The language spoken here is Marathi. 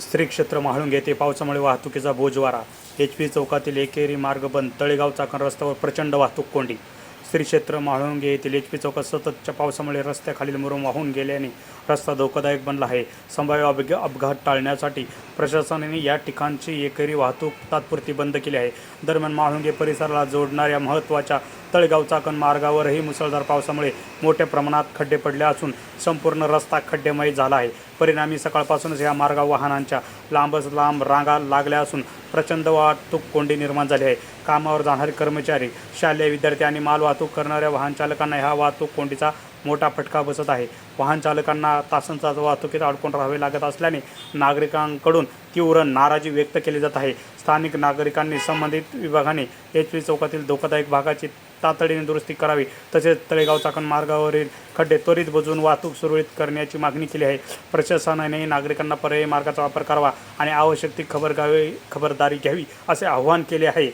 श्री क्षेत्र म्हाळुंगे येथे पावसामुळे वाहतुकीचा बोजवारा. HP चौकातील एकेरी मार्ग बंद. तळेगाव चाकण रस्त्यावर प्रचंड वाहतूक कोंडी. श्री क्षेत्र म्हाळुंगे येथील HP चौकात सततच्या पावसामुळे रस्त्याखालील मुरुम वाहून गेल्याने रस्ता धोकादायक बनला आहे. संभाव्य अपघात टाळण्यासाठी प्रशासनाने या ठिकाणची एकेरी वाहतूक तात्पुरती बंद केली आहे. दरम्यान म्हाळुंगे परिसराला जोडणाऱ्या महत्त्वाच्या तळेगाव चाकण मार्गावरही मुसळधार पावसामुळे मोठ्या प्रमाणात खड्डे पडले असून संपूर्ण रस्ता खड्डेमय झाला आहे. परिणामी सकाळपासूनच या मार्गावर वाहनांच्या लांबच लांब रांगा लागल्या असून प्रचंड वाहतूक कोंडी निर्माण झाली आहे. कामावर जाणारे कर्मचारी, शालेय विद्यार्थी आणि माल वाहतूक करणाऱ्या वाहन चालकांना ह्या वाहतूक कोंडीचा मोठा फटका बसत आहे. वाहन चालकांना तासनतास वाहतुकीत अडकून राहावे लागत असल्याने नागरिकांकडून तीव्र नाराजी व्यक्त केली जात आहे. स्थानिक नागरिकांनी संबंधित विभागाने HP चौकातील धोकादायक भागाची तातडीने दुरुस्ती करावी, तसेच तळेगाव चाकण मार्गावरील खड्डे त्वरित बुजवून वाहतूक सुरळीत करण्याची मागणी केली आहे. प्रशासनाने नागरिकांना पर्यायी मार्गाचा वापर करावा आणि आवश्यक ती खबरदारी घ्यावी असे आवाहन केले आहे.